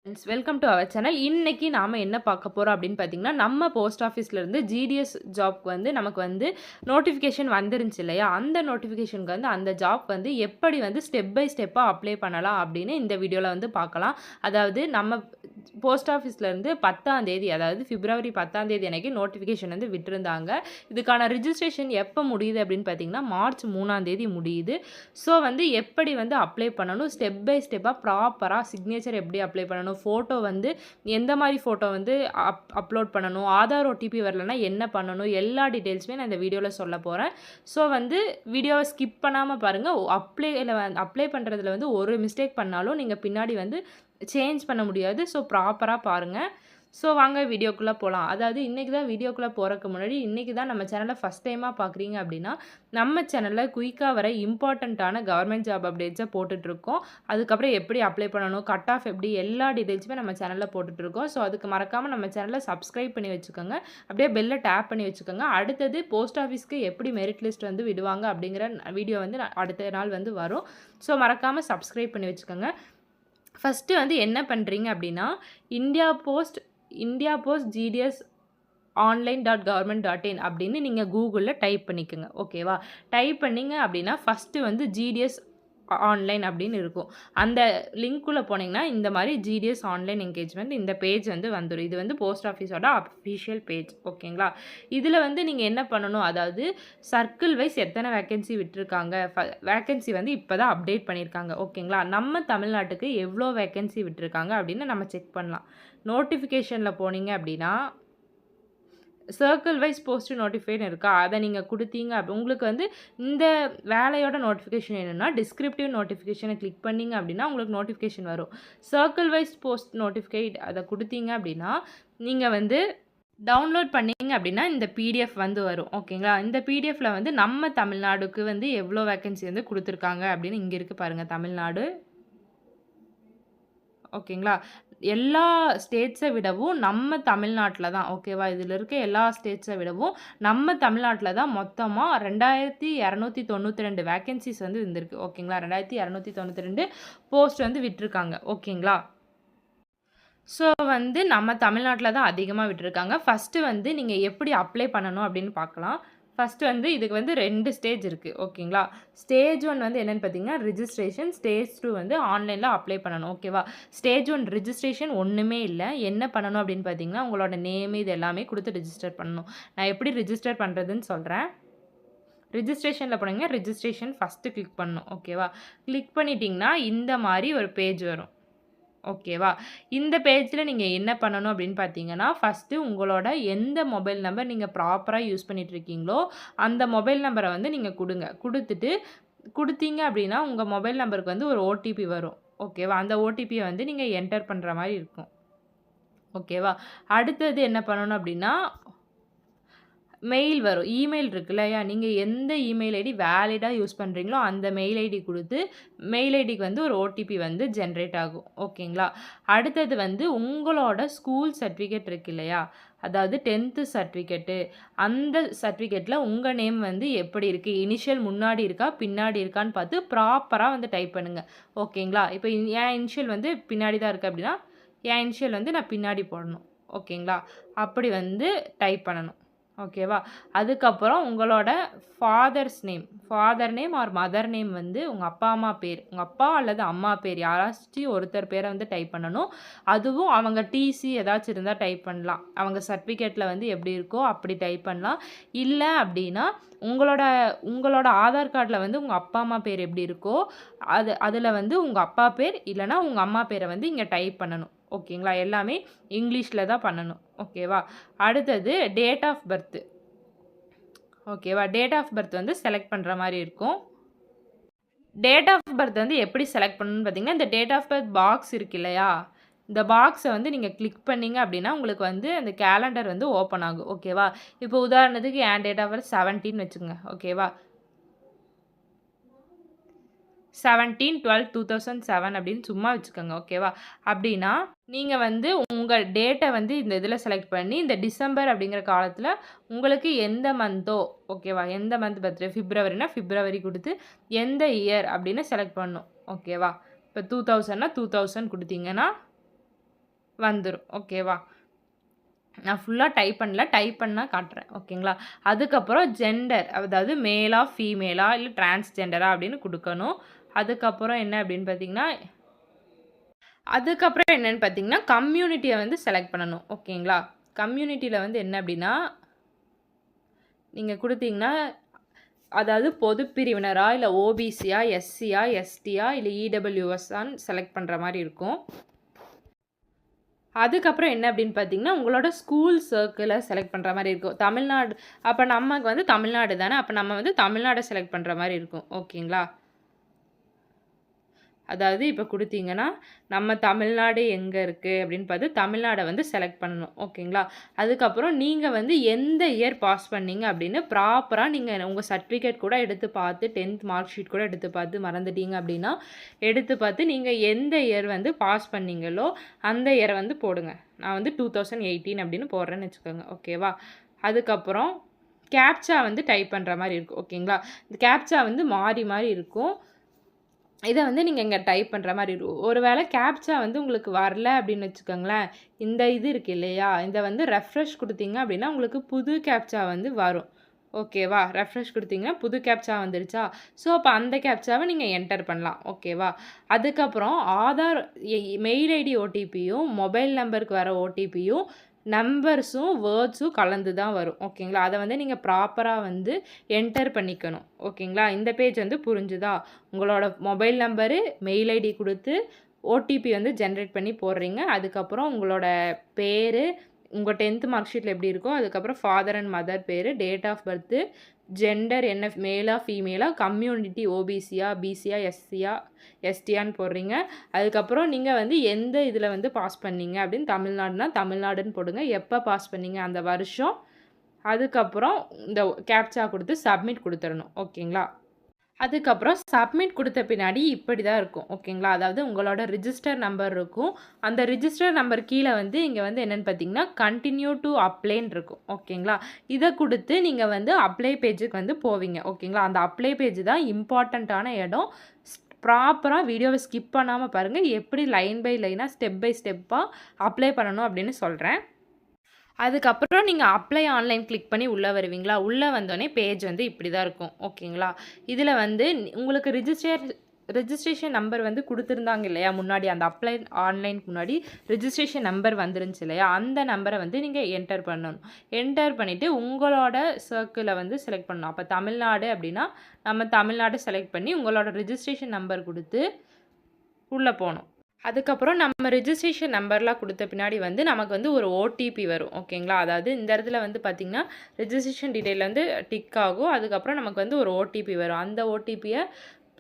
Welcome to our channel. இன்னைக்கு நாம என்ன பார்க்க போறோம் அப்படின்னு பார்த்தீங்கன்னா, நம்ம போஸ்ட் ஆஃபீஸ்லேருந்து ஜிடிஎஸ் ஜாப்க்கு வந்து நமக்கு வந்து நோட்டிஃபிகேஷன் வந்துருந்துச்சு இல்லையா? அந்த நோட்டிஃபிகேஷனுக்கு வந்து அந்த ஜாப் வந்து எப்படி வந்து ஸ்டெப் பை ஸ்டெப்பா அப்ளை பண்ணலாம் அப்படின்னு இந்த வீடியோல வந்து பார்க்கலாம். அதாவது நம்ம போஸ்ட் ஆஃபீஸ்லேருந்து 10ஆம் தேதி அதாவது பிப்ரவரி 10ஆம் தேதி அன்னைக்கு நோட்டிஃபிகேஷன் வந்து விட்டிருந்தாங்க. இதுக்கான ரிஜிஸ்ட்ரேஷன் எப்போ முடியுது அப்படின்னு பார்த்தீங்கன்னா, மார்ச் 3ஆம் தேதி முடியுது. ஸோ வந்து எப்படி வந்து அப்ளை பண்ணணும், ஸ்டெப் பை ஸ்டெப்பா ப்ராப்பரா சிக்னேச்சர் எப்படி அப்ளை பண்ணணும், ஃபோட்டோ வந்து எந்த மாதிரி ஃபோட்டோ வந்து அப்லோட் பண்ணணும், ஆதார் ஓடிபி வரலன்னா என்ன பண்ணணும், எல்லா டீட்டெயில்ஸுமே நான் இந்த வீடியோவில் சொல்ல போகிறேன். ஸோ வந்து வீடியோவை ஸ்கிப் பண்ணாமல் பாருங்கள். அப்ளை பண்ணுறதுல வந்து ஒரு மிஸ்டேக் பண்ணாலும் நீங்கள் பின்னாடி வந்து சேஞ்ச் பண்ண முடியாது. ஸோ ப்ராப்பராக பாருங்கள். ஸோ வாங்க வீடியோக்குள்ளே போகலாம். அதாவது இன்றைக்கி தான் வீடியோக்குள்ளே போகிறதுக்கு முன்னாடி இன்றைக்கி தான் நம்ம சேனலை ஃபஸ்ட் டைமாக பார்க்குறீங்க அப்படின்னா, நம்ம சேனலில் குயிக்காக வர இம்பார்ட்டண்ட்டான கவர்மெண்ட் ஜாப் அப்டேட்ஸை போட்டுட்ருக்கோம். அதுக்கப்புறம் எப்படி அப்ளை பண்ணணும், கட் ஆஃப் எப்படி, எல்லா டீட்டெயில்ஸுமே நம்ம சேனலில் போட்டுட்ருக்கோம். ஸோ அதுக்கு மறக்காமல் நம்ம சேனலை சப்ஸ்கிரைப் பண்ணி வச்சுக்கோங்க. அப்படியே பெல்லை டேப் பண்ணி வச்சுக்கோங்க. அடுத்தது போஸ்ட் ஆஃபீஸ்க்கு எப்படி மெரிட் லிஸ்ட் வந்து விடுவாங்க அப்படிங்கிற வீடியோ வந்து அடுத்த நாள் வந்து வரும். ஸோ மறக்காமல் சப்ஸ்கிரைப் பண்ணி வச்சுக்கோங்க. ஃபஸ்ட்டு வந்து என்ன பண்ணுறீங்க அப்படின்னா, இந்தியா போஸ்ட் ஜிடிஎஸ் online.government.in அப்படின்னு நீங்கள் கூகுளில் டைப் பண்ணிக்கோங்க. ஓகேவா? டைப் பண்ணிங்க அப்படின்னா ஃபஸ்ட்டு வந்து ஜிடிஎஸ் ஆன்லைன் அப்படின்னு இருக்கும். அந்த லிங்க்குள்ளே போனீங்கன்னா இந்த மாதிரி ஜிடிஎஸ் ஆன்லைன் என்கேஜ்மெண்ட் இந்த பேஜ் வந்து வந்துடும். இது வந்து போஸ்ட் ஆஃபீஸோட அஃபிஷியல் பேஜ். ஓகேங்களா? இதில் வந்து நீங்கள் என்ன பண்ணணும், அதாவது சர்க்கிள் வைஸ் எத்தனை வேக்கன்சி விட்டுருக்காங்க, வேக்கன்சி வந்து இப்போ தான் அப்டேட் பண்ணியிருக்காங்க. ஓகேங்களா? நம்ம தமிழ்நாட்டுக்கு எவ்வளோ வேக்கன்சி விட்டுருக்காங்க அப்படின்னு நம்ம செக் பண்ணலாம். நோட்டிஃபிகேஷனில் போனீங்க அப்படின்னா சர்க்கிள் வைஸ் போஸ்ட் நோட்டிஃபைன்னு இருக்கா, அதை நீங்கள் கொடுத்தீங்க உங்களுக்கு வந்து இந்த வேலையோட நோட்டிஃபிகேஷன் வேணும்னா டிஸ்கிரிப்டிவ் நோட்டிஃபிகேஷனை கிளிக் பண்ணிங்க அப்படின்னா உங்களுக்கு நோட்டிஃபிகேஷன் வரும். சர்க்கிள் வைஸ் போஸ்ட் நோட்டிஃபைட் அதை கொடுத்தீங்க அப்படின்னா நீங்கள் வந்து டவுன்லோட் பண்ணிங்க அப்படின்னா இந்த பிடிஎஃப் வந்து வரும். ஓகேங்களா? இந்த பிடிஎஃப்பில் வந்து நம்ம தமிழ்நாடுக்கு வந்து எவ்வளோ வேக்கன்சி வந்து கொடுத்துருக்காங்க அப்படின்னு இங்கே இருக்குது பாருங்கள், தமிழ்நாடு. ஓகேங்களா? எல்லா ஸ்டேட்ஸை விடவும் நம்ம தமிழ்நாட்டில் தான். ஓகேவா? இதில் இருக்க எல்லா ஸ்டேட்ஸை விடவும் நம்ம தமிழ்நாட்டில் தான் மொத்தமாக 2292 வேக்கன்சிஸ் வந்து இருந்திருக்கு. ஓகேங்களா? 2292 போஸ்ட் வந்து விட்டுருக்காங்க. ஓகேங்களா? ஸோ வந்து நம்ம தமிழ்நாட்டில் தான் அதிகமாக விட்டுருக்காங்க. ஃபஸ்ட்டு வந்து நீங்கள் எப்படி அப்ளை பண்ணணும் அப்படின்னு பார்க்கலாம். ஃபஸ்ட்டு வந்து இதுக்கு வந்து 2 ஸ்டேஜ் இருக்குது. ஓகேங்களா? ஸ்டேஜ் 1 வந்து என்னென்னு பார்த்தீங்கன்னா ரிஜிஸ்ட்ரேஷன். ஸ்டேஜ் 2 வந்து ஆன்லைனில் அப்ளை பண்ணணும். ஓகேவா? ஸ்டேஜ் 1 ரிஜிஸ்ட்ரேஷன் ஒன்றுமே இல்லை. என்ன பண்ணணும் அப்படின்னு பார்த்தீங்கன்னா, உங்களோட நேம் இது எல்லாமே கொடுத்து ரிஜிஸ்டர் பண்ணணும். நான் எப்படி ரிஜிஸ்டர் பண்ணுறதுன்னு சொல்கிறேன். ரிஜிஸ்ட்ரேஷனில் போனீங்கன்னா ரிஜிஸ்ட்ரேஷன் ஃபஸ்ட்டு கிளிக் பண்ணணும். ஓகேவா? கிளிக் பண்ணிட்டீங்கன்னா இந்த மாதிரி ஒரு பேஜ் வரும். ஓகேவா? இந்த பேஜில் நீங்கள் என்ன பண்ணணும் அப்படின்னு பார்த்தீங்கன்னா, ஃபஸ்ட்டு உங்களோட எந்த மொபைல் நம்பர் நீங்கள் ப்ராப்பராக யூஸ் பண்ணிகிட்ருக்கீங்களோ அந்த மொபைல் நம்பரை வந்து நீங்கள் கொடுத்தீங்க அப்படின்னா உங்கள் மொபைல் நம்பருக்கு வந்து ஒரு ஓடிபி வரும். ஓகேவா? அந்த ஓடிபியை வந்து நீங்கள் என்டர் பண்ணுற மாதிரி இருக்கும். ஓகேவா? அடுத்தது என்ன பண்ணணும் அப்படின்னா, மெயில் வரும். இமெயில் இருக்கு இல்லையா? நீங்கள் எந்த இமெயில் ஐடி வேலிடாக யூஸ் பண்ணுறீங்களோ அந்த மெயில் ஐடி கொடுத்து மெயில் ஐடிக்கு வந்து ஒரு ஓடிபி வந்து ஜென்ரேட் ஆகும். ஓகேங்களா? அடுத்தது வந்து உங்களோட ஸ்கூல் சர்டிஃபிகேட் இருக்கு இல்லையா? அதாவது 10th சர்டிஃபிகேட்டு, அந்த சர்டிஃபிகேட்டில் உங்கள் நேம் வந்து எப்படி இருக்குது, இனிஷியல் முன்னாடி இருக்கா பின்னாடி இருக்கான்னு பார்த்து ப்ராப்பராக வந்து டைப் பண்ணுங்கள். ஓகேங்களா? இப்போ என் இனிஷியல் வந்து பின்னாடி தான் இருக்குது அப்படின்னா என் இனிஷியல் வந்து நான் பின்னாடி போடணும். ஓகேங்களா? அப்படி வந்து டைப் பண்ணணும். ஓகேவா? அதுக்கப்புறம் உங்களோட father name or mother name வந்து உங்கள் அப்பா அம்மா பேர், உங்கள் அப்பா அல்லது அம்மா பேர் யாராச்சும் ஒருத்தர் பேரை வந்து டைப் பண்ணணும். அதுவும் அவங்க டிசி ஏதாச்சும் இருந்தால் டைப் பண்ணலாம். அவங்க சர்டிஃபிகேட்டில் வந்து எப்படி இருக்கோ அப்படி டைப் பண்ணலாம். இல்லை அப்படின்னா உங்களோட ஆதார் கார்டில் வந்து உங்கள் அப்பா அம்மா பேர் எப்படி இருக்கோ அதில் வந்து உங்கள் அப்பா பேர் இல்லைனா உங்கள் அம்மா பேரை வந்து இங்கே டைப் பண்ணணும். ஓகேங்களா? எல்லாமே இங்கிலீஷில் தான் பண்ணணும். ஓகேவா? அடுத்தது டேட் ஆஃப் பர்த்து. ஓகேவா? டேட் ஆஃப் பர்த் வந்து செலக்ட் பண்ணுற மாதிரி இருக்கும். டேட் ஆஃப் பர்த் வந்து எப்படி செலக்ட் பண்ணணும்னு பார்த்தீங்கன்னா, இந்த டேட் ஆஃப் பர்த் பாக்ஸ் இருக்கு இல்லையா? இந்த பாக்ஸை வந்து நீங்கள் கிளிக் பண்ணிங்க அப்படின்னா உங்களுக்கு வந்து அந்த கேலண்டர் வந்து ஓப்பன் ஆகும். ஓகேவா? இப்போ உதாரணத்துக்கு என் டேட் ஆஃப் பர்த் 17 வச்சுங்க. ஓகேவா? 17/12/2007 அப்படின்னு சும்மா வச்சுக்கோங்க. ஓகேவா? அப்படின்னா நீங்கள் வந்து உங்கள் டேட்டை வந்து இந்த இதில் செலக்ட் பண்ணி இந்த டிசம்பர் அப்படிங்கிற காலத்தில் உங்களுக்கு எந்த மந்த்தோ, ஓகேவா, எந்த மந்த் பர்த்டே, பிப்ரவரினா பிப்ரவரி கொடுத்து எந்த இயர் அப்படின்னு செலக்ட் பண்ணணும். ஓகேவா? இப்போ 2000னா 2000 கொடுத்தீங்கன்னா வந்துரும். ஓகேவா? நான் ஃபுல்லா டைப் பண்ணல. டைப் பண்ணா காட்டுறேன். ஓகேங்களா? அதுக்கப்புறம் ஜெண்டர் அதாவது மேலா, ஃபீமேலா இல்ல டிரான்ஸ்ஜெண்டரா அப்படின்னு குடுக்கணும். அதுக்கப்புறம் என்ன அப்படின்னு பார்த்தீங்கன்னா அதுக்கப்புறம் என்னன்னு பார்த்தீங்கன்னா, கம்யூனிட்டிய வந்து செலக்ட் பண்ணணும். ஓகேங்களா? கம்யூனிட்டில வந்து என்ன அப்படின்னா, நீங்க குடுத்தீங்கன்னா, அதாவது பொதுப் பிரிவினரா, இல்ல ஓபிசியா, எஸ்சியா, எஸ்டியா இல்ல இடபிள்யூஎஸ்ஸான்னு செலக்ட் பண்ற மாரி இருக்கும். அதுக்கப்புறம் என்ன அப்படின்னு பார்த்தீங்கன்னா, உங்களோட ஸ்கூல் சர்க்கிள செலக்ட் பண்ற மாரி இருக்கும். தமிழ்நாடு அப்ப நமக்கு வந்து தமிழ்நாடு தானே. அப்ப நம்ம வந்து தமிழ்நாட செலக்ட் பண்ற மாரி இருக்கும். ஓகேங்களா? அதாவது இப்ப குடுத்தீங்கன்னா, நம்ம தமிழ்நாடு எங்க இருக்கு அப்படின்னு பார்த்து தமிழ்நாட வந்து செலக்ட் பண்ணணும். ஓகேங்களா? அதுக்கப்புறம் நீங்க வந்து எந்த இயர் பாஸ் பண்ணீங்க அப்படின்னு ப்ராப்பரா நீங்க உங்க சர்டிஃபிகேட் கூட எடுத்து பார்த்து 10th மார்க் ஷீட் கூட எடுத்து பார்த்து மறந்துட்டீங்க அப்படின்னா, எடுத்து பார்த்து நீங்க எந்த இயர் வந்து பாஸ் பண்ணீங்களோ, அந்த இயர வந்து போடுங்க. நான் வந்து 2018 அப்படின்னு போடுறேன்னு வச்சுக்கோங்க. ஓகேவா? அதுக்கப்புறம் கேப்ச்சா வந்து டைப் பண்ற மாரி இருக்கும். ஓகேங்களா? இந்த கேப்ச்சா வந்து மாறி மாறி இருக்கும். இத வந்து நீங்க இங்க டைப் பண்ற மாரி இருக்கும். ஒரு வேள கேப்ச்சா வந்து உங்களுக்கு வரல அப்படின்னு வச்சுக்கோங்களேன், இந்த இது இருக்கு இல்லையா? இத வந்து ரெஃப்ரெஷ் குடுத்தீங்க அப்படின்னா, உங்களுக்கு புது கேப்ச்சா வந்து வரும். ஓகேவா? ரெஃப்ரெஷ் குடுத்தீங்கன்னா, புது கேப்ச்சா வந்துருச்சா? ஸோ, அப்ப அந்த கேப்ச்சாவ நீங்க என்டர் பண்ணலாம். ஓகேவா? அதுக்கப்புறம் ஆதார் மெயில் ஐடி ஓடிபியும், மொபைல் நம்பருக்கு வர ஓடிபியும், நம்பர்ஸும், வேர்ட்ஸும் கலந்து தான் வரும். ஓகேங்களா? அத வந்து நீங்க ப்ராப்பரா வந்து என்டர் பண்ணிக்கணும். ஓகேங்களா? இந்த பேஜ் வந்து புரிஞ்சுதா? உங்களோட மொபைல் நம்பரு, மெயில் ஐடி குடுத்து, ஓடிபி வந்து ஜெனரேட் பண்ணி போடுறீங்க. அதுக்கப்புறம் உங்களோட பேரு, உங்க 10th மார்க் ஷீட்ல எப்படி இருக்கோ, அதுக்கப்புறம் ஃபாதர் அண்ட் மதர் பேரு, டேட் ஆஃப் பர்த்து, ஜெண்டர் என்ன மேலா, ஃபீமேலா, கம்யூனிட்டி ஓபிசியா, பிசியா, எஸ்சியா, எஸ்டியான்னு போடுறீங்க. அதுக்கப்புறம் நீங்க வந்து எந்த இதில வந்து பாஸ் பண்ணீங்க அப்படின்னு தமிழ்நாடுனா தமிழ்நாடுன்னு போடுங்க. எப்ப பாஸ் பண்ணீங்க அந்த வருஷம். அதுக்கப்புறம் இந்த கேப்ச்சா குடுத்து சப்மிட் குடுத்துறணும். ஓகேங்களா? அதுக்கப்புறம் சப்மிட் குடுத்த பின்னாடி இப்படி தான் இருக்கும். ஓகேங்களா? அதாவது உங்களோட ரிஜிஸ்டர் நம்பர் இருக்கும். அந்த ரிஜிஸ்டர் நம்பர் கீழ வந்து இங்க வந்து என்னன்னு பார்த்தீங்கன்னா, கன்டின்யூ டூ அப்ளைன்னு இருக்கும். ஓகேங்களா? இத குடுத்து நீங்க வந்து அப்ளை பேஜுக்கு வந்து போவீங்க. ஓகேங்களா? அந்த அப்ளை பேஜ் தான் இம்பார்ட்டன்ட்டான இடம். ப்ராப்பரா வீடியோவ ஸ்கிப் பண்ணாம பாருங்க. எப்படி லைன் பை லைனா, ஸ்டெப் பை ஸ்டெப்பா அப்ளை பண்ணணும் அப்படின்னு சொல்றேன். அதுக்கப்புறம் நீங்க அப்ளை ஆன்லைன் கிளிக் பண்ணி உள்ள வருவீங்களா? உள்ள வந்தோனே பேஜ் வந்து இப்படி தான் இருக்கும். ஓகேங்களா? இதில வந்து உங்களுக்கு ரிஜிஸ்ட்ரேஷன் நம்பர் வந்து குடுத்துருந்தாங்க இல்லையா? முன்னாடி அந்த அப்ளை ஆன்லைனுக்கு முன்னாடி ரிஜிஸ்ட்ரேஷன் நம்பர் வந்துருந்துச்சு இல்லையா? அந்த நம்பர வந்து நீங்க என்டர் பண்ணணும். என்டர் பண்ணிட்டு உங்களோட சர்க்கிள வந்து செலக்ட் பண்ணணும். அப்ப தமிழ்நாடு அப்படின்னா, நம்ம தமிழ்நாடு செலக்ட் பண்ணி உங்களோட ரிஜிஸ்ட்ரேஷன் நம்பர் குடுத்து உள்ள போணும். அதுக்கப்புறம் நம்ம ரிஜிஸ்ட்ரேஷன் நம்பர்லாம் குடுத்த பின்னாடி வந்து நமக்கு வந்து ஒரு ஓடிபி வரும். ஓகேங்களா? அதாவது இந்த இடத்துல வந்து பார்த்தீங்கன்னா, ரிஜிஸ்ட்ரேஷன் டீட்டெயில் வந்து டிக் ஆகும். அதுக்கப்புறம் நமக்கு வந்து ஒரு ஓடிபி வரும். அந்த ஓடிபிய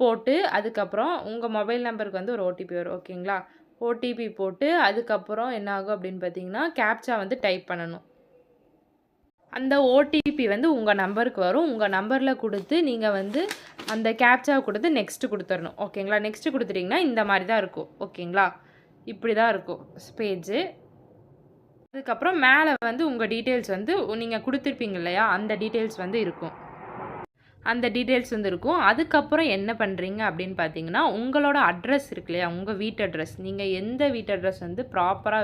போட்டு, அதுக்கப்புறம் உங்க மொபைல் நம்பருக்கு வந்து ஒரு ஓடிபி வரும். ஓகேங்களா? ஓடிபி போட்டு, அதுக்கப்புறம் என்ன ஆகும் அப்படின்னு பார்த்தீங்கன்னா, கேப்ச்சா வந்து டைப் பண்ணணும். அந்த ஓடிபி வந்து உங்க நம்பருக்கு வரும். உங்க நம்பர்ல குடுத்து, நீங்க வந்து அந்த கேப்ச்சாவ குடுத்து நெக்ஸ்ட் குடுத்துறணும். ஓகேங்களா? நெக்ஸ்ட் குடுத்துட்டீங்கன்னா, இந்த மாரி தான் இருக்கும். ஓகேங்களா? இப்படி தான் இருக்கும் பேஜு. அதுக்கப்புறம் மேல வந்து உங்க டீட்டெயில்ஸ் வந்து நீங்க குடுத்துருப்பீங்க இல்லையா? அந்த டீட்டெயில்ஸ் வந்து இருக்கும். அந்த டீட்டெயில்ஸ் வந்து இருக்கும். அதுக்கப்புறம் என்ன பண்ணுறீங்க அப்படின்னு பார்த்தீங்கன்னா, உங்களோட அட்ரஸ் இருக்கு இல்லையா? உங்க வீட்டு அட்ரஸ். நீங்க எந்த வீட்டு அட்ரஸ் வந்து ப்ராப்பரா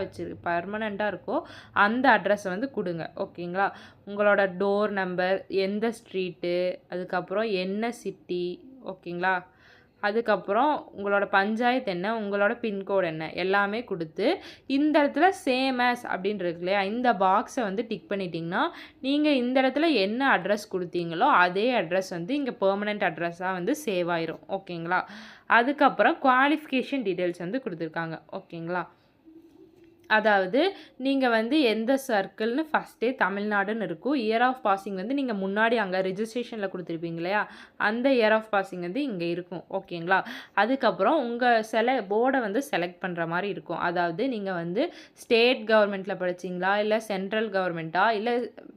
பெர்மனன்ட்டா இருக்கோ, அந்த அட்ரஸ வந்து குடுங்க. ஓகேங்களா? உங்களோட டோர் நம்பர், எந்த ஸ்ட்ரீட்டு, அதுக்கப்புறம் என்ன சிட்டி, ஓகேங்களா? அதுக்கப்புறம் உங்களோட பஞ்சாயத்து என்ன, உங்களோட பின்கோடு என்ன, எல்லாமே குடுத்து, இந்த இடத்துல சேம் ஆஸ் அப்படின்னு இருக்கு இல்லையா? இந்த பாக்ஸை வந்து டிக் பண்ணிட்டீங்கன்னா, நீங்க இந்த இடத்துல என்ன அட்ரஸ் குடுத்தீங்களோ, அதே அட்ரஸ் வந்து இங்க பெர்மனன்ட் அட்ரஸா வந்து சேவ் ஆயிரும். ஓகேங்களா? அதுக்கப்புறம் குவாலிஃபிகேஷன் டீட்டெயில்ஸ் வந்து குடுத்துருக்காங்க. ஓகேங்களா? அதாவது நீங்க வந்து எந்த சர்க்கிள்னு ஃபர்ஸ்ட்டே தமிழ்நாடுன்னு இருக்கும். இயர் ஆஃப் பாசிங் வந்து நீங்க முன்னாடி அங்க ரிஜிஸ்ட்ரேஷன்ல குடுத்துருப்பீங்க இல்லையா? அந்த இயர் ஆஃப் பாசிங் வந்து இங்க இருக்கும். ஓகேங்களா? அதுக்கப்புறம் உங்க போர்ட வந்து செலக்ட் பண்ற மாரி இருக்கும். அதாவது நீங்க வந்து ஸ்டேட் கவர்மெண்ட்ல படிச்சீங்களா? இல்ல சென்ட்ரல் கவர்மெண்ட்டா? இல்ல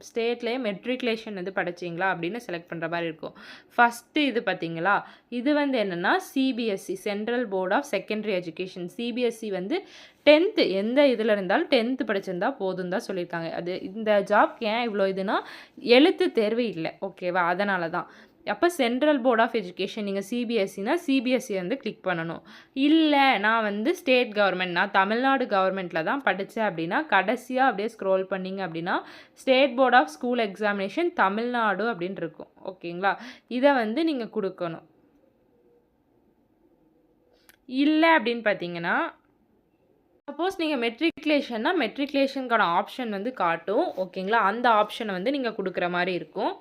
ஸ்டேட்லயே மெட்ரிகுலேஷன் வந்து படிச்சீங்களா? அப்படின்னு செலக்ட் பண்ற மாரி இருக்கும். ஃபர்ஸ்ட்டு இது பார்த்தீங்களா? இது வந்து என்னன்னா CBSE central board of secondary education. CBSE வந்து 10th எந்த இதில இருந்தாலும் 10th படிச்சிருந்தா போதும்னு தான் சொல்லியிருக்காங்க. அது இந்த ஜாப்க்கு ஏன் இவ்வளோ இதுன்னா, எழுத்து தேர்வு இல்ல. ஓகேவா? அதனால தான். அப்போ சென்ட்ரல் போர்ட் ஆஃப் எஜுகேஷன் நீங்கள் சிபிஎஸ்சினா சிபிஎஸ்சி வந்து கிளிக் பண்ணணும். இல்லை நான் வந்து ஸ்டேட் கவர்மெண்ட், நான் தமிழ்நாடு கவர்மெண்ட்டில் தான் படித்தேன் அப்படின்னா கடைசியாக அப்படியே ஸ்க்ரோல் பண்ணிங்க அப்படின்னா state board of school examination Tamil Nadu அப்படின்னு இருக்கும். ஓகேங்களா, இதை வந்து நீங்கள் கொடுக்கணும். இல்லை அப்படின்னு பார்த்தீங்கன்னா சப்போஸ் நீங்கள் மெட்ரிகுலேஷன்னா மெட்ரிகுலேஷனுக்கான ஆப்ஷன் வந்து காட்டும். ஓகேங்களா, அந்த ஆப்ஷனை வந்து நீங்கள் கொடுக்குற மாதிரி இருக்கும்.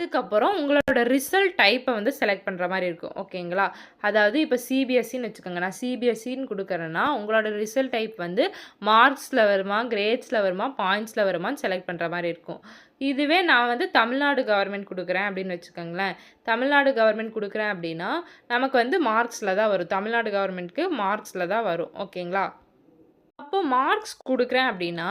அதுக்கப்புறம் உங்களோட ரிசல்ட் டைப்பை வந்து செலக்ட் பண்ணுற மாதிரி இருக்கும். ஓகேங்களா, அதாவது இப்போ சிபிஎஸ்சின்னு வச்சுக்கோங்க, நான் சிபிஎஸ்சின்னு கொடுக்குறேன்னா உங்களோட ரிசல்ட் டைப் வந்து மார்க்ஸில் வருமா, கிரேட்ஸில் வருமா, பாயிண்ட்ஸில் வருமான்னு செலக்ட் பண்ணுற மாதிரி இருக்கும். இதுவே நான் வந்து தமிழ்நாடு கவர்மெண்ட் கொடுக்குறேன் அப்படின்னு வச்சுக்கோங்களேன், தமிழ்நாடு கவர்மெண்ட் கொடுக்குறேன் அப்படின்னா நமக்கு வந்து மார்க்ஸில் தான் வரும். தமிழ்நாடு கவர்மெண்ட்டுக்கு மார்க்ஸில் தான் வரும். ஓகேங்களா, அப்போ மார்க்ஸ் கொடுக்குறேன் அப்படின்னா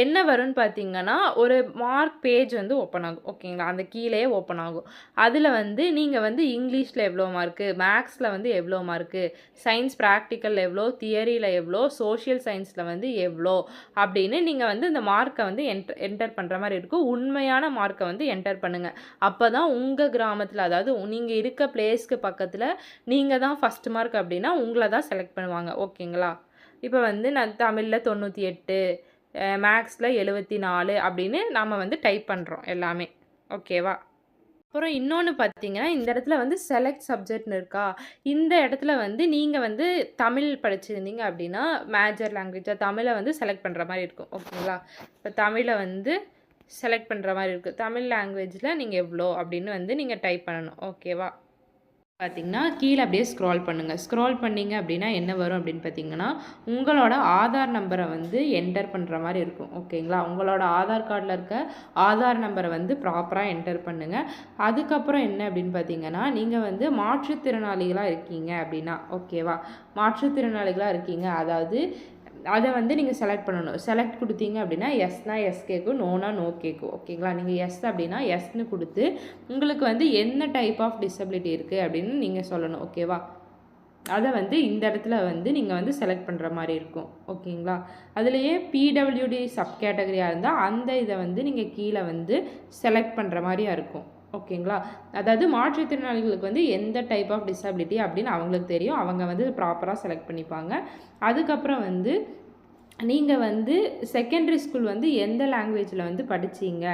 என்ன வரும்னு பார்த்தீங்கன்னா ஒரு மார்க் பேஜ் வந்து ஓப்பன் ஆகும். ஓகேங்களா, அந்த கீழே ஓப்பன் ஆகும். அதில் வந்து நீங்கள் வந்து இங்கிலீஷில் எவ்வளோ மார்க்கு, மேக்ஸில் வந்து எவ்வளோ மார்க்கு, சயின்ஸ் ப்ராக்டிக்கலில் எவ்வளோ, தியரியில் எவ்வளோ, சோஷியல் சயின்ஸில் வந்து எவ்வளோ அப்படின்னு நீங்கள் வந்து இந்த மார்க்கை வந்து என்டர் பண்ணுற மாதிரி இருக்கும். உண்மையான மார்க்கை வந்து என்டர் பண்ணுங்கள். அப்போ தான் உங்கள் கிராமத்தில், அதாவது நீங்கள் இருக்க பிளேஸ்க்கு பக்கத்தில் நீங்கள் தான் ஃபஸ்ட் மார்க் அப்படின்னா உங்களை தான் செலக்ட் பண்ணுவாங்க. ஓகேங்களா, இப்போ வந்து நான் தமிழில் 98, மேக்ஸில் 74 அப்படின்னு நாம் வந்து டைப் பண்ணுறோம் எல்லாமே. ஓகேவா, அப்புறம் இன்னொன்று பார்த்தீங்கன்னா இந்த இடத்துல வந்து செலக்ட் சப்ஜெக்ட்னு இருக்கா, இந்த இடத்துல வந்து நீங்கள் வந்து தமிழ் படிச்சிருந்தீங்க அப்படின்னா மேஜர் லாங்குவேஜாக தமிழை வந்து செலக்ட் பண்ணுற மாதிரி இருக்கும். ஓகேங்களா, இப்போ தமிழை வந்து செலக்ட் பண்ணுற மாதிரி இருக்குது. தமிழ் லாங்குவேஜில் நீங்கள் எவ்வளோ அப்படின்னு வந்து நீங்கள் டைப் பண்ணணும். ஓகேவா, பார்த்திங்கன்னா கீழே அப்படியே ஸ்க்ரால் பண்ணுங்கள். ஸ்க்ரால் பண்ணிங்க அப்படின்னா என்ன வரும் அப்படின்னு பார்த்தீங்கன்னா உங்களோட ஆதார் நம்பரை வந்து என்டர் பண்ணுற மாதிரி இருக்கும். ஓகேங்களா, உங்களோட ஆதார் கார்டில் இருக்க ஆதார் நம்பரை வந்து ப்ராப்பராக என்டர் பண்ணுங்கள். அதுக்கப்புறம் என்ன அப்படின்னு பார்த்தீங்கன்னா நீங்கள் வந்து மாற்றுத்திறனாளிகளாக இருக்கீங்க அப்படின்னா, ஓகேவா, மாற்றுத்திறனாளிகளாக இருக்கீங்க அதாவது அதை வந்து நீங்கள் செலக்ட் பண்ணணும். செலக்ட் கொடுத்தீங்க அப்படின்னா எஸ்னா எஸ் கேட்கும், நோனா நோ கேட்கும். ஓகேங்களா, நீங்கள் எஸ் அப்படின்னா எஸ்ன்னு கொடுத்து உங்களுக்கு வந்து என்ன டைப் ஆஃப் டிசபிலிட்டி இருக்குது அப்படின்னு நீங்கள் சொல்லணும். ஓகேவா, அதை வந்து இந்த இடத்துல வந்து நீங்கள் வந்து செலக்ட் பண்ணுற மாதிரி இருக்கும். ஓகேங்களா, அதுலேயே பிடபிள்யூடி சப் கேட்டகரியாக இருந்தால் அந்த இதை வந்து நீங்கள் கீழே வந்து செலக்ட் பண்ணுற மாதிரியாக இருக்கும். ஓகேங்களா, அதாவது மாற்றுத்திறனாளிகளுக்கு வந்து எந்த டைப் ஆஃப் டிசபிலிட்டி அப்படின்னு அவங்களுக்கு தெரியும், அவங்க வந்து ப்ராப்பராக செலக்ட் பண்ணிப்பாங்க. அதுக்கப்புறம் வந்து நீங்கள் வந்து செகண்டரி ஸ்கூல் வந்து எந்த லாங்குவேஜில் வந்து படிச்சிங்க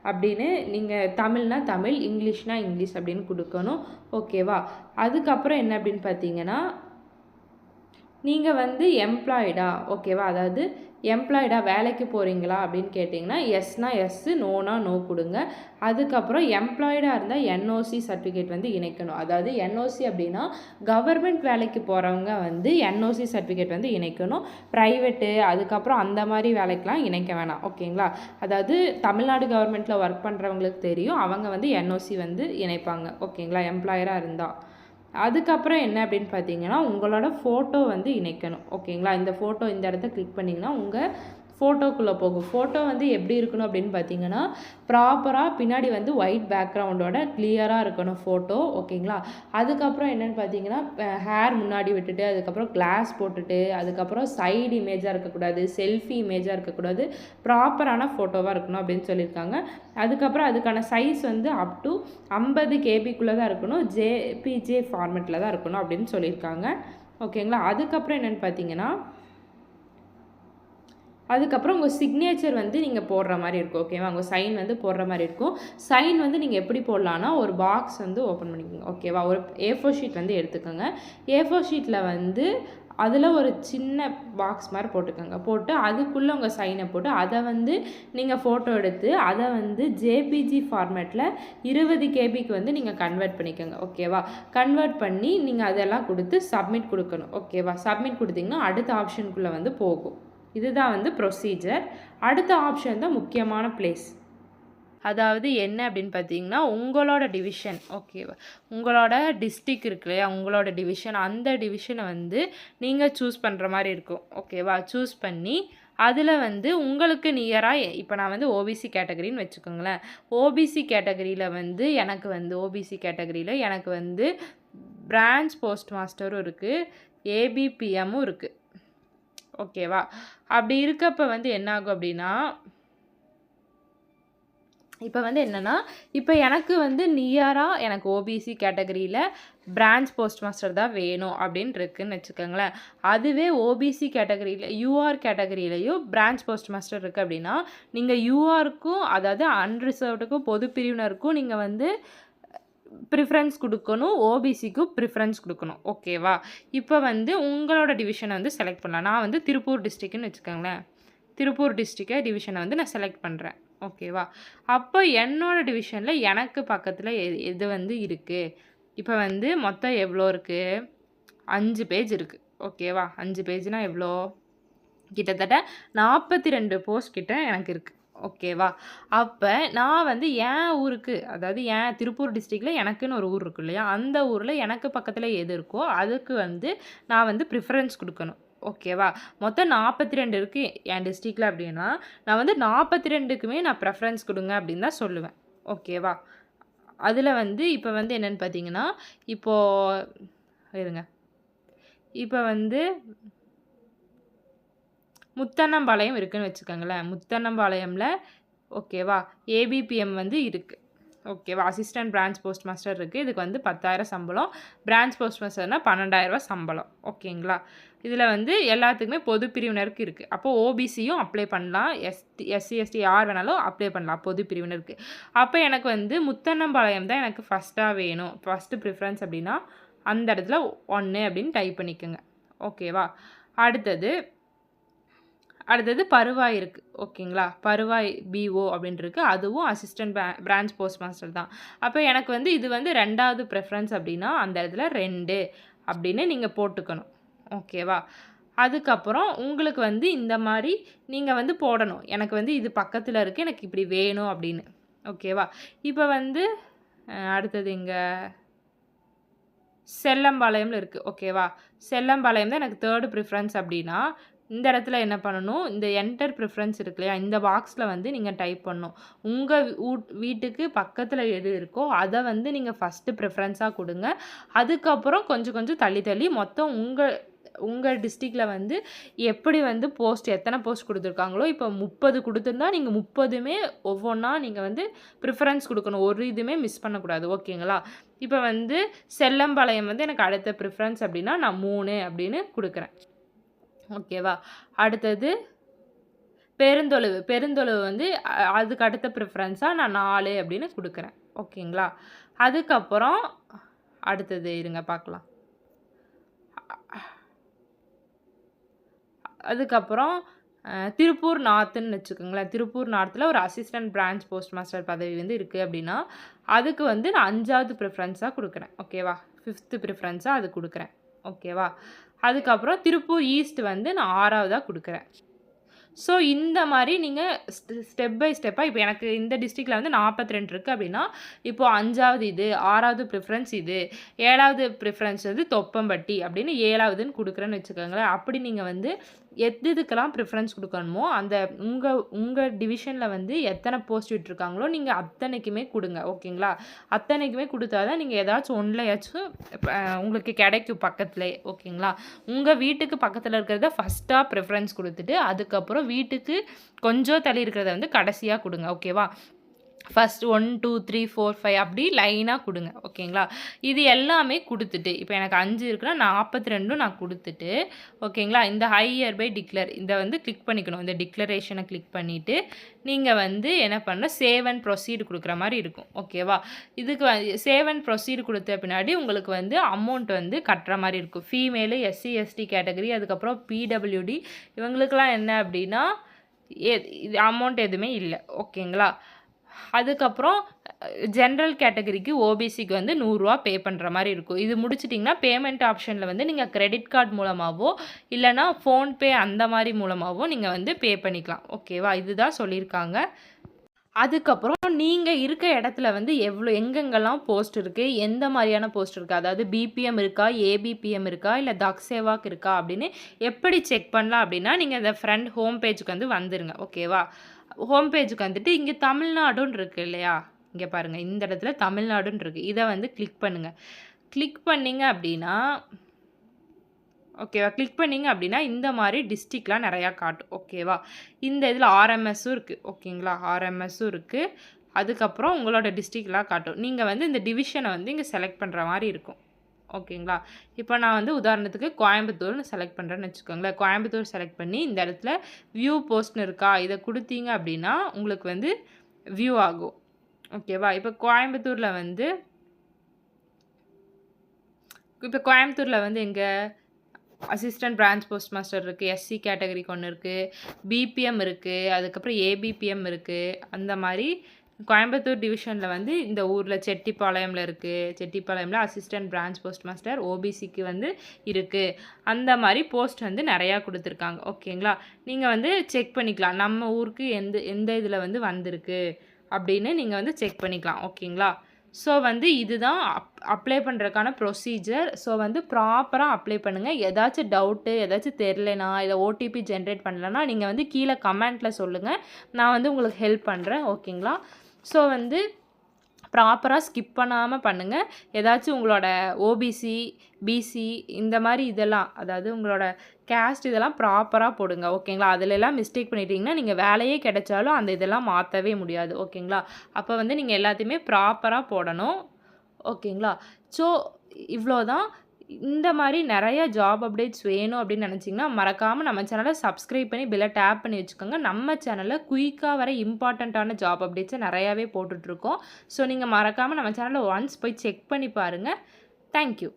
அப்படின்னு நீங்கள் தமிழ்னா தமிழ், இங்கிலீஷ்னா இங்கிலீஷ் அப்படின்னு கொடுக்கணும். ஓகேவா, அதுக்கப்புறம் என்ன அப்படின்னு பார்த்தீங்கன்னா நீங்கள் வந்து எம்ப்ளாய்டா, ஓகேவா, அதாவது எம்ப்ளாய்டாக வேலைக்கு போகிறீங்களா அப்படின்னு கேட்டிங்கன்னா எஸ்னா எஸ்ஸு, நோனா நோ கொடுங்க. அதுக்கப்புறம் எம்ப்ளாய்டாக இருந்தால் என்ஓசி சர்டிஃபிகேட் வந்து இணைக்கணும். அதாவது என்ஓசி அப்படின்னா கவர்மெண்ட் வேலைக்கு போகிறவங்க வந்து என்ஓசி சர்டிஃபிகேட் வந்து இணைக்கணும். ப்ரைவேட்டு அதுக்கப்புறம் அந்த மாதிரி வேலைக்கெலாம் இணைக்க வேணாம். ஓகேங்களா, அதாவது தமிழ்நாடு கவர்மெண்ட்டில் ஒர்க் பண்ணுறவங்களுக்கு தெரியும், அவங்க வந்து என்ஓசி வந்து இணைப்பாங்க. ஓகேங்களா, எம்ப்ளாயராக இருந்தால். அதுக்கப்புறம் என்ன அப்படின்னு பார்த்தீங்கன்னா உங்களோட ஃபோட்டோ வந்து இணைக்கணும். ஓகேங்களா, இந்த ஃபோட்டோ இந்த இடத்த கிளிக் பண்ணிங்கன்னா உங்கள் ஃபோட்டோக்குள்ளே போகும். ஃபோட்டோ வந்து எப்படி இருக்கணும் அப்படின்னு பார்த்தீங்கன்னா ப்ராப்பராக பின்னாடி வந்து ஒயிட் பேக்ரவுண்டோட கிளியராக இருக்கணும் ஃபோட்டோ. ஓகேங்களா, அதுக்கப்புறம் என்னென்னு பார்த்தீங்கன்னா ஹேர் முன்னாடி விட்டுட்டு அதுக்கப்புறம் கிளாஸ் போட்டுட்டு அதுக்கப்புறம் சைடு இமேஜாக இருக்கக்கூடாது, செல்ஃபி இமேஜாக இருக்கக்கூடாது, ப்ராப்பரான ஃபோட்டோவாக இருக்கணும் அப்படின்னு சொல்லியிருக்காங்க. அதுக்கப்புறம் அதுக்கான சைஸ் வந்து அப் டு 50 கேபிக்குள்ளே தான் இருக்கணும், ஜேபிஜே ஃபார்மெட்டில் தான் இருக்கணும் அப்படின்னு சொல்லியிருக்காங்க. ஓகேங்களா, அதுக்கப்புறம் என்னென்னு பார்த்தீங்கன்னா அதுக்கப்புறம் உங்கள் சிக்னேச்சர் வந்து நீங்கள் போடுற மாதிரி இருக்கும். ஓகேவா, உங்கள் சைன் வந்து போடுற மாதிரி இருக்கும். சைன் வந்து நீங்கள் எப்படி போடலான்னா ஒரு பாக்ஸ் வந்து ஓப்பன் பண்ணிக்கோங்க. ஓகேவா, ஒரு A4 ஷீட் வந்து எடுத்துக்கோங்க. A4 ஷீட்டில் வந்து அதில் ஒரு சின்ன பாக்ஸ் மாதிரி போட்டுக்கோங்க. போட்டு அதுக்குள்ளே உங்கள் சைனை போட்டு அதை வந்து நீங்கள் ஃபோட்டோ எடுத்து அதை வந்து ஜேபிஜி ஃபார்மேட்டில் 20 கேபிக்கு வந்து நீங்கள் கன்வெர்ட் பண்ணிக்கோங்க. ஓகேவா, கன்வெர்ட் பண்ணி நீங்கள் அதெல்லாம் கொடுத்து சப்மிட் கொடுக்கணும். ஓகேவா, சப்மிட் கொடுத்தீங்கன்னா அடுத்த ஆப்ஷனுக்குள்ளே வந்து போகும். இதுதான் வந்து ப்ரொசீஜர். அடுத்த ஆப்ஷன் தான் முக்கியமான பிளேஸ். அதாவது என்ன அப்படின்னு பார்த்தீங்கன்னா உங்களோட டிவிஷன். ஓகேவா, உங்களோட டிஸ்ட்ரிக் இருக்கு இல்லையா, உங்களோட டிவிஷன், அந்த டிவிஷனை வந்து நீங்கள் சூஸ் பண்ணுற மாதிரி இருக்கும். ஓகேவா, சூஸ் பண்ணி அதில் வந்து உங்களுக்கு நியராக இப்போ நான் வந்து ஓபிசி கேட்டகரின்னு வச்சுக்கோங்களேன். ஓபிசி கேட்டகரியில் வந்து எனக்கு வந்து பிரான்ச் போஸ்ட் மாஸ்டரும் இருக்குது, ஏபிபிஎம்மும் இருக்குது. ஓகேவா, அப்படி இருக்கப்போ வந்து என்ன ஆகும் அப்படின்னா இப்போ வந்து என்னென்னா, இப்போ எனக்கு வந்து நியராக எனக்கு ஓபிசி கேட்டகரியில் பிரான்ச் போஸ்ட் மாஸ்டர் தான் வேணும் அப்படின்னு இருக்குன்னு வச்சுக்கோங்களேன். அதுவே ஓபிசி கேட்டகரியில் யூஆர் கேட்டகரியிலையும் பிரான்ச் போஸ்ட் மாஸ்டர் இருக்குது அப்படின்னா, நீங்கள் யூஆருக்கும் அதாவது அன்ரிசர்வ்டுக்கும் பொது பிரிவினருக்கும் நீங்கள் வந்து ப்ரிஃபரன்ஸ் கொடுக்கணும், ஓபிசிக்கும் ப்ரிஃபரன்ஸ் கொடுக்கணும். ஓகேவா? இப்போ வந்து உங்களோட டிவிஷனை வந்து செலக்ட் பண்ணலாம். நான் வந்து திருப்பூர் டிஸ்ட்ரிக்ட்னு வச்சுக்கோங்களேன். திருப்பூர் டிவிஷனை வந்து நான் செலக்ட் பண்ணுறேன். ஓகேவா? அப்போ என்னோட டிவிஷனில் எனக்கு பக்கத்தில் எது வந்து இருக்குது. இப்போ வந்து மொத்தம் எவ்வளோ இருக்குது? 5 பேஜ் இருக்குது. ஓகேவா? 5 பேஜ்னால் எவ்வளோ? கிட்டத்தட்ட 42 போஸ்ட் கிட்ட எனக்கு இருக்குது. ஓகேவா? அப்போ நான் வந்து என் ஊருக்கு, அதாவது என் திருப்பூர் டிஸ்ட்ரிக்டில் எனக்குன்னு ஒரு ஊர் இருக்கு இல்லையா, அந்த ஊரில் எனக்கு பக்கத்தில் எது இருக்கோ அதுக்கு வந்து நான் வந்து ப்ரிஃபரன்ஸ் கொடுக்கணும். ஓகேவா? மொத்தம் 42 இருக்குது என் டிஸ்ட்ரிக்டில் அப்படின்னா, நான் வந்து 42க்குமே நான் ப்ரெஃபரன்ஸ் கொடுங்க அப்படின்னு தான் சொல்லுவேன். ஓகேவா? அதில் வந்து இப்போ வந்து என்னென்னு பார்த்தீங்கன்னா, இப்போது இருங்க, இப்போ வந்து முத்தன்னம்பாளையம் இருக்குதுன்னு வச்சுக்கோங்களேன். முத்தன்னம்பாளையமில் ஓகேவா, ஏபிபிஎம் வந்து இருக்குது. ஓகேவா, அசிஸ்டன்ட் பிரான்ச் போஸ்ட் மாஸ்டர் இருக்குது. இதுக்கு வந்து 10,000 சம்பளம். பிரான்ச் போஸ்ட் மாஸ்டர்னால் 12,000 சம்பளம். ஓகேங்களா? இதில் வந்து எல்லாத்துக்குமே பொது பிரிவினருக்கு இருக்குது. அப்போது ஓபிசியும் அப்ளை பண்ணலாம், எஸ்சி எஸ்டி யார் வேணாலும் அப்ளை பண்ணலாம் பொது பிரிவினருக்கு. அப்போ எனக்கு வந்து முத்தன்னம்பாளையம் தான் எனக்கு ஃபஸ்ட்டாக வேணும், ஃபஸ்ட்டு ப்ரிஃபரன்ஸ் அப்படின்னா அந்த இடத்துல 1 அப்படின்னு டைப் பண்ணிக்கோங்க. ஓகேவா? அடுத்தது பருவாய் இருக்குது. ஓகேங்களா? பருவாய் பிஓ அப்படின்ட்டுருக்கு. அதுவும் அசிஸ்டன்ட் பிரான்ச் போஸ்ட் மாஸ்டர் தான். அப்போ எனக்கு வந்து இது வந்து 2வது ப்ரெஃபரன்ஸ் அப்படின்னா அந்த இடத்துல 2 அப்படின்னு நீங்கள் போட்டுக்கணும். ஓகேவா? அதுக்கப்புறம் உங்களுக்கு வந்து இந்த மாதிரி நீங்கள் வந்து போடணும். எனக்கு வந்து இது பக்கத்தில் இருக்குது, எனக்கு இப்படி வேணும் அப்படின்னு. ஓகேவா? இப்போ வந்து அடுத்தது இங்கே செல்லம்பாளையம்ல இருக்குது. ஓகேவா? செல்லம்பாளையம் தான் எனக்கு 3rd ப்ரிஃபரன்ஸ் அப்படின்னா இந்த இடத்துல என்ன பண்ணணும், இந்த என்டர் ப்ரிஃபரன்ஸ் இருக்கு இல்லையா, இந்த பாக்ஸில் வந்து நீங்கள் டைப் பண்ணணும். உங்கள் வீட்டுக்கு பக்கத்தில் எது இருக்கோ அதை வந்து நீங்கள் ஃபஸ்ட்டு ப்ரிஃபரன்ஸாக கொடுங்க. அதுக்கப்புறம் கொஞ்சம் கொஞ்சம் தள்ளி மொத்தம் உங்கள் டிஸ்ட்ரிக்டில் வந்து எப்படி வந்து எத்தனை போஸ்ட் கொடுத்துருக்காங்களோ, இப்போ 30 கொடுத்துருந்தா நீங்கள் 30மே ஒவ்வொன்றா நீங்கள் வந்து ப்ரிஃபரன்ஸ் கொடுக்கணும். ஒரு இதுவுமே மிஸ் பண்ணக்கூடாது. ஓகேங்களா? இப்போ வந்து செல்லம்பாளையம் வந்து எனக்கு அடுத்த ப்ரிஃபரன்ஸ் அப்படின்னா நான் 3 அப்படின்னு கொடுக்குறேன். ஓகேவா? அடுத்தது பெருந்தொழுவு வந்து அதுக்கு அடுத்த ப்ரிஃபரன்ஸாக நான் 4 அப்படின்னு கொடுக்குறேன். ஓகேங்களா? அதுக்கப்புறம் அடுத்தது இருங்க பார்க்கலாம். அதுக்கப்புறம் திருப்பூர் நார்த்துன்னு வச்சுக்கோங்களேன். திருப்பூர் நார்த்தில் ஒரு அசிஸ்டன்ட் பிரான்ச் போஸ்ட் மாஸ்டர் பதவி வந்து இருக்குது அப்படின்னா அதுக்கு வந்து நான் 5வது ப்ரிஃபரன்ஸாக கொடுக்குறேன். ஓகேவா? 5th ப்ரிஃபரன்ஸாக அது கொடுக்குறேன். ஓகேவா? அதுக்கப்புறம் திருப்பூர் ஈஸ்ட் வந்து நான் 6வதாக கொடுக்குறேன். ஸோ இந்த மாதிரி நீங்கள் ஸ்டெப் பை ஸ்டெப்பாக இப்போ எனக்கு இந்த டிஸ்ட்ரிக்டில் வந்து 42 இருக்குது அப்படின்னா இப்போது 5வது இது, 6வது ப்ரிஃபரன்ஸ் இது, 7வது ப்ரிஃபரன்ஸ் வந்து தொப்பம்பட்டி அப்படின்னு 7வதுன்னு கொடுக்குறேன்னு வச்சுக்கோங்களேன். அப்படி நீங்கள் வந்து எதுக்கெல்லாம் ப்ரிஃபரன்ஸ் கொடுக்கணுமோ அந்த உங்கள் டிவிஷனில் வந்து எத்தனை போஸ்ட் விட்டுருக்காங்களோ நீங்கள் அத்தனைக்குமே கொடுங்க. ஓகேங்களா? அத்தனைக்குமே கொடுத்தா தான் நீங்கள் ஏதாச்சும் ஒன்றையாச்சும் உங்களுக்கு கிடைக்கும் பக்கத்துலேயே. ஓகேங்களா? உங்கள் வீட்டுக்கு பக்கத்தில் இருக்கிறத ஃபஸ்ட்டாக ப்ரிஃபரன்ஸ் கொடுத்துட்டு அதுக்கப்புறம் வீட்டுக்கு கொஞ்சம் தள்ளி இருக்கிறத வந்து கடைசியாக கொடுங்க. ஓகேவா? ஃபஸ்ட் 1 2 3 4 5 அப்படி லைனாக கொடுங்க. ஓகேங்களா? இது எல்லாமே கொடுத்துட்டு இப்போ எனக்கு 5 இருக்குன்னா 42 நான் கொடுத்துட்டு ஓகேங்களா, இந்த ஹையர் பை டிக்ளேர் இதை வந்து கிளிக் பண்ணிக்கணும். இந்த டிக்ளரேஷனை கிளிக் பண்ணிவிட்டு நீங்கள் வந்து என்ன பண்ணணும், சேவ் அண்ட் ப்ரொசீட் கொடுக்குற மாதிரி இருக்கும். ஓகேவா? இதுக்கு சேவ் அண்ட் ப்ரொசீட் கொடுத்த பின்னாடி உங்களுக்கு வந்து அமௌண்ட் வந்து கட்டுற மாதிரி இருக்கும். ஃபீமேலு, எஸ்சி எஸ்டி கேட்டகரி, அதுக்கப்புறம் பிடபிள்யூடி இவங்களுக்கெல்லாம் என்ன அப்படின்னா இது அமௌண்ட் எதுவுமே இல்லை. ஓகேங்களா? அதுக்கப்புறம் ஜென்ரல் கேட்டகரிக்கு ஓபிசிக்கு வந்து 100 ரூபா பே பண்ணுற மாதிரி இருக்கும். இது முடிச்சிட்டிங்கன்னா பேமெண்ட் ஆப்ஷனில் வந்து நீங்கள் கிரெடிட் கார்டு மூலமாகவோ இல்லைனா ஃபோன்பே அந்த மாதிரி மூலமாகவோ நீங்கள் வந்து பே பண்ணிக்கலாம். ஓகேவா? இதுதான் சொல்லியிருக்காங்க. அதுக்கப்புறம் நீங்கள் இருக்க இடத்துல வந்து எங்கெங்கெல்லாம் போஸ்ட் இருக்குது, எந்த மாதிரியான போஸ்ட் இருக்குது, அதாவது பிபிஎம் இருக்கா, ஏபிபிஎம் இருக்கா, இல்லை தக்சேவாக் இருக்கா அப்படின்னு எப்படி செக் பண்ணலாம் அப்படின்னா நீங்கள் இந்த ஃப்ரண்ட் ஹோம் பேஜுக்கு வந்து வந்துடுங்க. ஓகேவா? ஹோம் பேஜுக்கு வந்துட்டு இங்கே தமிழ்நாடுன்னு இருக்குது இல்லையா, இங்கே பாருங்கள் இந்த இடத்துல தமிழ்நாடுன்னு இருக்குது. இதை வந்து கிளிக் பண்ணுங்கள். கிளிக் பண்ணிங்க அப்படின்னா ஓகேவா, கிளிக் பண்ணிங்க அப்படின்னா இந்த மாதிரி டிஸ்ட்ரிக்ட்லாம் நிறையா காட்டும். ஓகேவா? இந்த இதில் ஆர்எம்எஸ்ஸும் இருக்குது. ஓகேங்களா? ஆர்எம்எஸ்ஸும் இருக்குது, அதுக்கப்புறம் உங்களோட டிஸ்ட்ரிக்ட்லாம் காட்டும். நீங்க வந்து இந்த டிவிஷனை வந்து இங்கே செலக்ட் பண்ணுற மாதிரி இருக்கும். ஓகேங்களா? இப்போ நான் வந்து உதாரணத்துக்கு கோயம்புத்தூர்னு செலக்ட் பண்ணுறேன்னு வச்சுக்கோங்களேன். கோயம்புத்தூர் செலக்ட் பண்ணி இந்த இடத்துல வியூ போஸ்ட்னு இருக்கா, இதை கொடுத்தீங்க அப்படின்னா உங்களுக்கு வந்து வியூ ஆகும். ஓகேவா? இப்போ கோயம்புத்தூரில் வந்து எங்கே அசிஸ்டன்ட் பிரான்ச் போஸ்ட் மாஸ்டர் இருக்குது, எஸ்சி கேட்டகரிக்கு ஒன்று இருக்குது, பிபிஎம் இருக்குது, அதுக்கப்புறம் ஏபிபிஎம் இருக்குது. அந்த மாதிரி கோயம்புத்தூர் டிவிஷனில் வந்து இந்த ஊரில் செட்டிப்பாளையமில் இருக்குது. செட்டிப்பாளையமில் அசிஸ்டன்ட் பிரான்ச் போஸ்ட் மாஸ்டர் ஓபிசிக்கு வந்து இருக்குது. அந்த மாதிரி போஸ்ட் வந்து நிறையா கொடுத்துருக்காங்க. ஓகேங்களா? நீங்கள் வந்து செக் பண்ணிக்கலாம். நம்ம ஊருக்கு எந்த இதில் வந்து வந்திருக்கு அப்படின்னு நீங்கள் வந்து செக் பண்ணிக்கலாம். ஓகேங்களா? ஸோ வந்து இதுதான் அப்ளை பண்ணுறதுக்கான ப்ரொசீஜர். ஸோ வந்து ப்ராப்பராக அப்ளை பண்ணுங்கள். ஏதாச்சும் டவுட்டு, ஏதாச்சும் தெரிலனா, இதை ஓடிபி ஜென்ரேட் பண்ணலன்னா நீங்கள் வந்து கீழே கமெண்ட்டில் சொல்லுங்கள். நான் வந்து உங்களுக்கு ஹெல்ப் பண்ணுறேன். ஓகேங்களா? ஸோ வந்து ப்ராப்பராக ஸ்கிப் பண்ணாமல் பண்ணுங்கள். ஏதாச்சும் உங்களோட ஓபிசி, பிசி இந்த மாதிரி இதெல்லாம், அதாவது உங்களோட கேஸ்ட் இதெல்லாம் ப்ராப்பராக போடுங்க. ஓகேங்களா? அதிலெல்லாம் மிஸ்டேக் பண்ணிட்டீங்கன்னா நீங்கள் வேலையே கிடைச்சாலும் அந்த இதெல்லாம் மாற்றவே முடியாது. ஓகேங்களா? அப்போ வந்து நீங்கள் எல்லாத்தையுமே ப்ராப்பராக போடணும். ஓகேங்களா? ஸோ இவ்வளோ தான். இந்த மாதிரி நிறைய ஜாப் அப்டேட்ஸ் வேணும் அப்படின்னு நினச்சிங்கன்னா மறக்காமல் நம்ம சேனலை சப்ஸ்கிரைப் பண்ணி பெல்லை டேப் பண்ணி வச்சுக்கோங்க. நம்ம சேனலில் குயிக்காக வர இம்பார்ட்டண்ட்டான ஜாப் அப்டேட்ஸை நிறையாவே போட்டுட்ருக்கோம். ஸோ நீங்கள் மறக்காமல் நம்ம சேனலை ஒன்ஸ் போய் செக் பண்ணி பாருங்கள். தேங்க்யூ.